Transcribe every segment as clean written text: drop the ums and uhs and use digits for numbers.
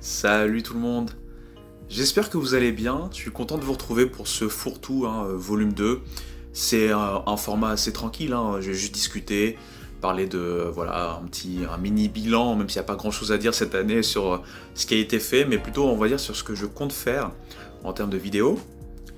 Salut tout le monde. J'espère que vous allez bien. Je suis content de vous retrouver pour ce fourre-tout, volume 2. C'est un format assez tranquille, je vais juste discuter, parler de voilà, un mini bilan, même s'il n'y a pas grand-chose à dire cette année sur ce qui a été fait, mais plutôt on va dire sur ce que je compte faire en termes de vidéos.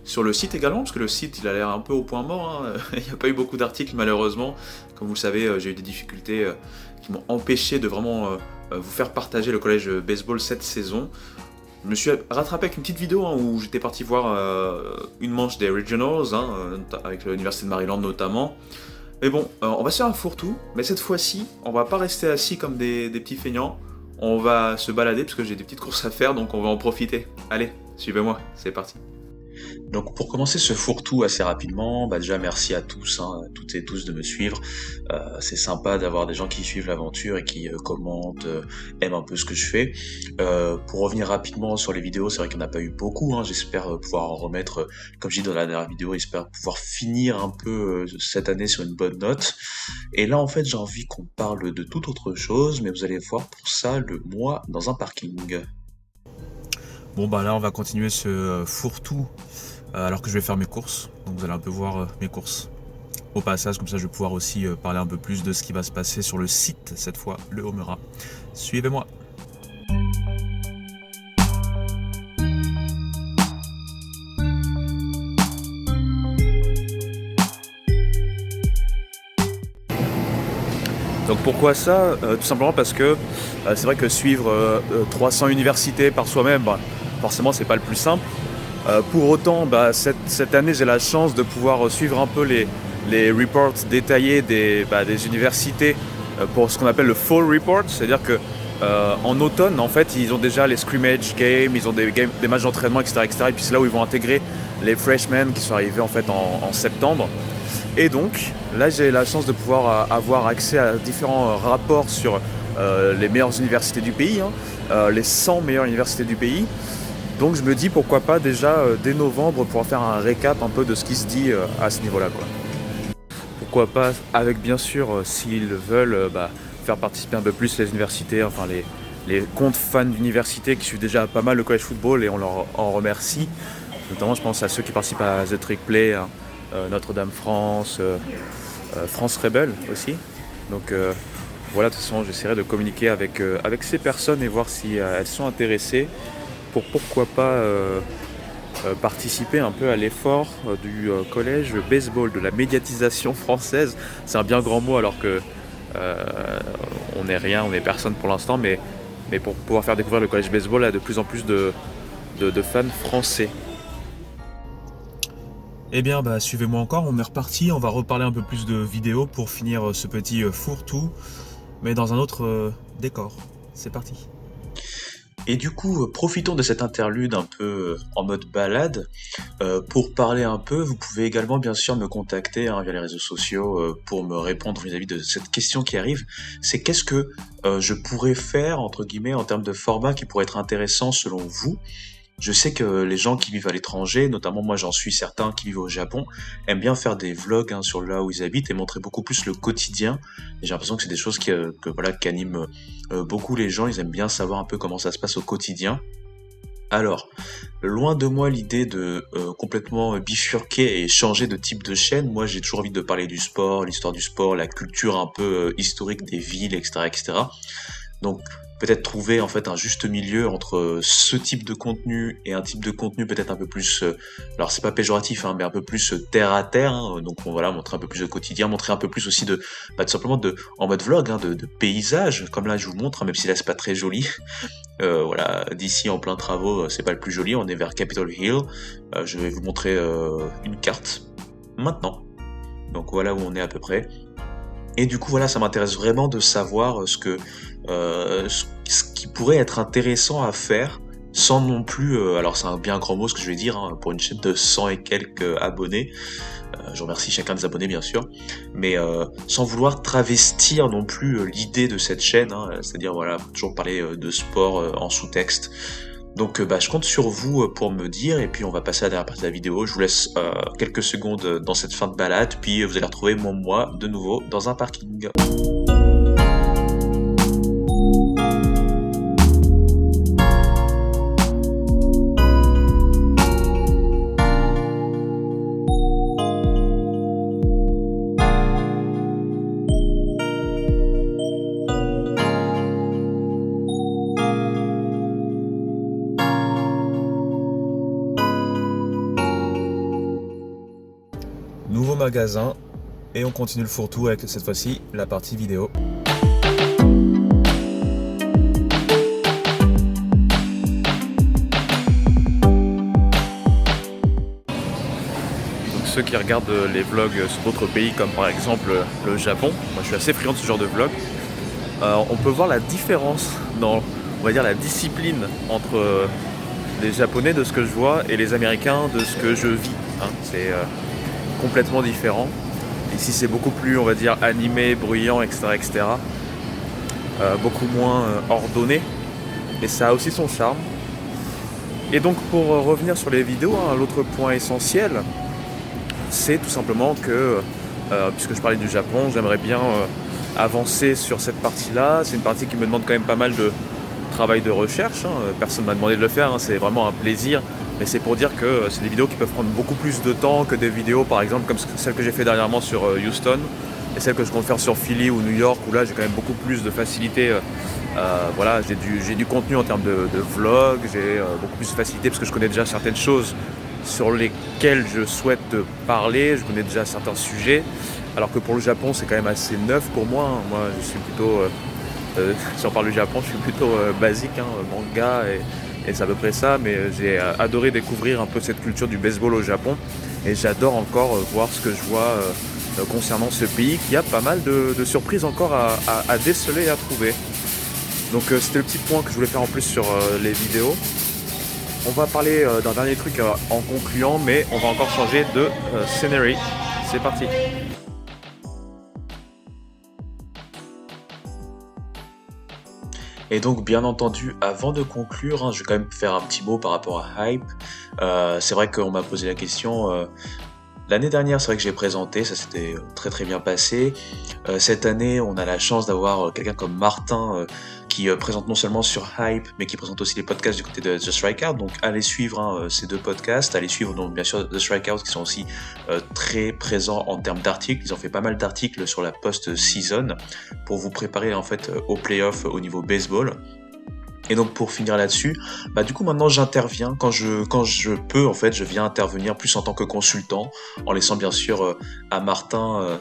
Sur le site également, parce que le site il a l'air un peu au point mort, il n'y a pas eu beaucoup d'articles malheureusement. Comme vous le savez, j'ai eu des difficultés qui m'ont empêché de vraiment vous faire partager le collège baseball cette saison. Je me suis rattrapé avec une petite vidéo où j'étais parti voir une manche des Regionals, avec l'Université de Maryland notamment. Mais bon, on va se faire un fourre-tout, mais cette fois-ci, on va pas rester assis comme des petits feignants. On va se balader parce que j'ai des petites courses à faire, donc on va en profiter. Allez, suivez-moi, c'est parti. Donc pour commencer ce fourre-tout assez rapidement, déjà merci à tous, à toutes et tous de me suivre. C'est sympa d'avoir des gens qui suivent l'aventure et qui commentent, aiment un peu ce que je fais. Pour revenir rapidement sur les vidéos, c'est vrai qu'il n'y en a pas eu beaucoup, j'espère pouvoir en remettre, comme je dis dans la dernière vidéo, j'espère pouvoir finir un peu cette année sur une bonne note. Et là en fait j'ai envie qu'on parle de toute autre chose, mais vous allez voir pour ça le mois dans un parking. Bon là on va continuer ce fourre-tout alors que je vais faire mes courses. Donc vous allez un peu voir mes courses au passage, comme ça je vais pouvoir aussi parler un peu plus de ce qui va se passer sur le site cette fois, le Homera. Suivez-moi. Donc pourquoi ça tout simplement parce que c'est vrai que suivre 300 universités par soi-même, forcément c'est pas le plus simple. Pour autant, cette année, j'ai la chance de pouvoir suivre un peu les reports détaillés des universités pour ce qu'on appelle le fall report, c'est-à-dire que en automne, en fait, ils ont déjà les scrimmage games, ils ont des matchs d'entraînement, etc., etc. Et puis c'est là où ils vont intégrer les freshmen qui sont arrivés en fait en septembre. Et donc, là, j'ai la chance de pouvoir avoir accès à différents rapports sur les meilleures universités du pays, les 100 meilleures universités du pays. Donc je me dis pourquoi pas déjà dès novembre pouvoir faire un récap un peu de ce qui se dit à ce niveau-là, quoi. Pourquoi pas avec bien sûr s'ils veulent faire participer un peu plus les universités, enfin les comptes fans d'université qui suivent déjà pas mal le college football et on leur en remercie. Notamment je pense à ceux qui participent à The Trick Play, Notre-Dame France, France Rebel aussi. Donc voilà, de toute façon j'essaierai de communiquer avec ces personnes et voir si elles sont intéressées. Pourquoi pas participer un peu à l'effort du collège baseball, de la médiatisation française. C'est un bien grand mot alors que on n'est rien, on n'est personne pour l'instant, mais pour pouvoir faire découvrir le collège baseball à de plus en plus de fans français. Eh bien suivez-moi encore, on est reparti, on va reparler un peu plus de vidéos pour finir ce petit fourre-tout, mais dans un autre décor. C'est parti. Et du coup, profitons de cet interlude un peu en mode balade pour parler un peu. Vous pouvez également bien sûr me contacter via les réseaux sociaux pour me répondre vis-à-vis de cette question qui arrive. C'est qu'est-ce que je pourrais faire, entre guillemets, en termes de format qui pourrait être intéressant selon vous. Je sais que les gens qui vivent à l'étranger, notamment moi j'en suis certains qui vivent au Japon, aiment bien faire des vlogs sur là où ils habitent et montrer beaucoup plus le quotidien. Et j'ai l'impression que c'est des choses qui animent beaucoup les gens, ils aiment bien savoir un peu comment ça se passe au quotidien. Alors, loin de moi l'idée de complètement bifurquer et changer de type de chaîne. Moi j'ai toujours envie de parler du sport, l'histoire du sport, la culture un peu historique des villes, etc., etc. Donc peut-être trouver en fait un juste milieu entre ce type de contenu et un type de contenu peut-être un peu plus, alors c'est pas péjoratif, mais un peu plus terre à terre. Donc voilà, montrer un peu plus de quotidien, montrer un peu plus aussi de, tout simplement en mode vlog, de paysages, comme là je vous montre, même si là c'est pas très joli. Voilà, d'ici en plein travaux, c'est pas le plus joli, on est vers Capitol Hill. Je vais vous montrer une carte maintenant. Donc voilà où on est à peu près. Et du coup, voilà, ça m'intéresse vraiment de savoir ce qui pourrait être intéressant à faire sans non plus, alors c'est un bien grand mot ce que je vais dire, pour une chaîne de 100 et quelques abonnés. Je remercie chacun des abonnés bien sûr, mais sans vouloir travestir non plus l'idée de cette chaîne, c'est-à-dire voilà, toujours parler de sport en sous-texte. Donc je compte sur vous pour me dire, et puis on va passer à la dernière partie de la vidéo. Je vous laisse quelques secondes dans cette fin de balade, puis vous allez retrouver moi de nouveau dans un parking. au magasin et on continue le fourre-tout avec cette fois-ci la partie vidéo. Ceux qui regardent les vlogs sur d'autres pays comme par exemple le Japon, moi je suis assez friand de ce genre de vlog, on peut voir la différence dans, on va dire, la discipline entre les Japonais de ce que je vois et les Américains de ce que je vis. C'est complètement différent. Ici c'est beaucoup plus, on va dire, animé, bruyant, etc. etc. Beaucoup moins ordonné, et ça a aussi son charme. Et donc pour revenir sur les vidéos, l'autre point essentiel, c'est tout simplement que, puisque je parlais du Japon, j'aimerais bien avancer sur cette partie-là. C'est une partie qui me demande quand même pas mal de travail de recherche. Personne ne m'a demandé de le faire, c'est vraiment un plaisir. Mais c'est pour dire que c'est des vidéos qui peuvent prendre beaucoup plus de temps que des vidéos, par exemple, comme celle que j'ai fait dernièrement sur Houston, et celle que je compte faire sur Philly ou New York, où là j'ai quand même beaucoup plus de facilité. Voilà, j'ai du contenu en termes de vlog, j'ai beaucoup plus de facilité parce que je connais déjà certaines choses sur lesquels je souhaite parler, je connais déjà certains sujets, alors que pour le Japon c'est quand même assez neuf pour moi. Moi je suis plutôt, si on parle du Japon, je suis plutôt basique, manga et c'est à peu près ça, mais j'ai adoré découvrir un peu cette culture du baseball au Japon, et j'adore encore voir ce que je vois concernant ce pays, qui a pas mal de surprises encore à déceler et à trouver. Donc c'était le petit point que je voulais faire en plus sur les vidéos. On va parler d'un dernier truc en concluant, mais on va encore changer de scenery. C'est parti. Et donc bien entendu, avant de conclure, je vais quand même faire un petit mot par rapport à Hype. C'est vrai qu'on m'a posé la question. L'année dernière, c'est vrai que j'ai présenté, ça s'était très très bien passé. Cette année, on a la chance d'avoir quelqu'un comme Martin qui présente non seulement sur Hype, mais qui présente aussi les podcasts du côté de The Strikeout. Donc allez suivre ces deux podcasts, allez suivre donc bien sûr The Strikeout, qui sont aussi très présents en termes d'articles. Ils ont fait pas mal d'articles sur la post-season pour vous préparer en fait aux playoffs au niveau baseball. Et donc pour finir là-dessus, du coup maintenant j'interviens quand je peux, en fait je viens intervenir plus en tant que consultant, en laissant bien sûr à Martin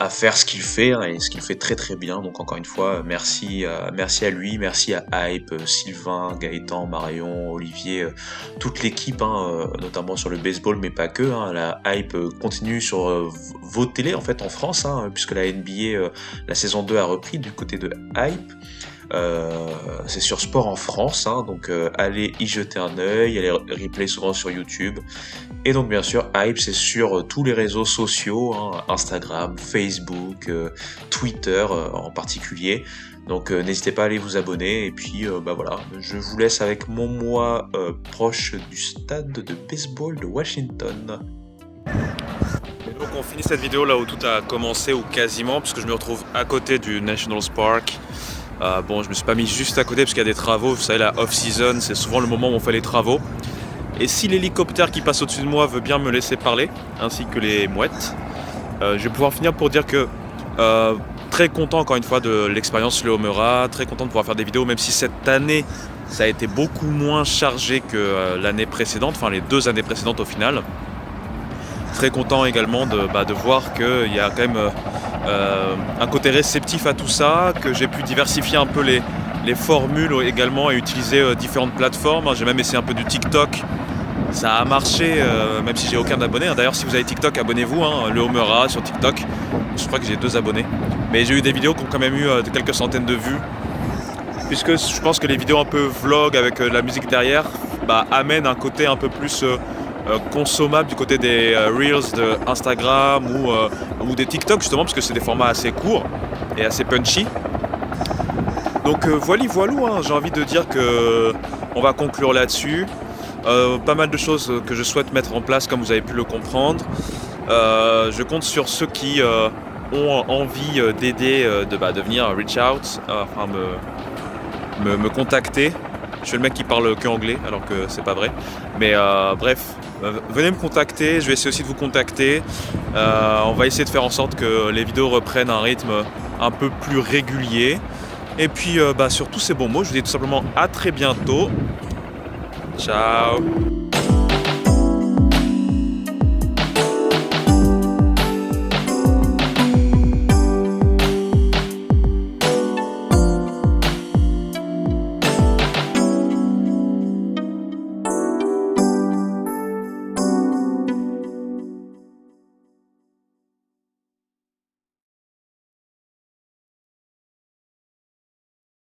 à faire ce qu'il fait, et ce qu'il fait très très bien. Donc encore une fois merci à lui, merci à Hype, Sylvain, Gaëtan, Marion, Olivier, toute l'équipe, notamment sur le baseball, mais pas que. La Hype continue sur vos télés en fait en France, puisque la NBA la saison 2 a repris du côté de Hype. C'est sur Sport en France, donc allez y jeter un œil, allez replay souvent sur YouTube. Et donc bien sûr Hype, c'est sur tous les réseaux sociaux, Instagram, Facebook, Twitter en particulier. Donc n'hésitez pas à aller vous abonner, et puis voilà, je vous laisse avec mon moi proche du stade de baseball de Washington. Et donc on finit cette vidéo là où tout a commencé, ou quasiment, puisque je me retrouve à côté du National Park. Je me suis pas mis juste à côté parce qu'il y a des travaux. Vous savez, la off-season, c'est souvent le moment où on fait les travaux. Et si l'hélicoptère qui passe au-dessus de moi veut bien me laisser parler, ainsi que les mouettes, je vais pouvoir finir pour dire que très content encore une fois de l'expérience Le Homera, très content de pouvoir faire des vidéos, même si cette année ça a été beaucoup moins chargé que l'année précédente, enfin les 2 années précédentes au final. Très content également de voir qu'il y a quand même un côté réceptif à tout ça, que j'ai pu diversifier un peu les formules également et utiliser différentes plateformes. J'ai même essayé un peu du TikTok. Ça a marché, même si j'ai aucun abonné. D'ailleurs, si vous avez TikTok, abonnez-vous, Le Homera sur TikTok. Je crois que j'ai 2 abonnés. Mais j'ai eu des vidéos qui ont quand même eu quelques centaines de vues. Puisque je pense que les vidéos un peu vlog avec de la musique derrière amènent un côté un peu plus consommable du côté des Reels de Instagram ou des TikTok, justement, parce que c'est des formats assez courts et assez punchy. Donc voilou, j'ai envie de dire que on va conclure là-dessus. Pas mal de choses que je souhaite mettre en place, comme vous avez pu le comprendre. Je compte sur ceux qui ont envie d'aider, de venir reach out, me contacter. Je suis le mec qui parle que anglais, alors que c'est pas vrai. Mais bref, venez me contacter, je vais essayer aussi de vous contacter. On va essayer de faire en sorte que les vidéos reprennent un rythme un peu plus régulier. Et puis sur tous ces bons mots, je vous dis tout simplement à très bientôt. Ciao.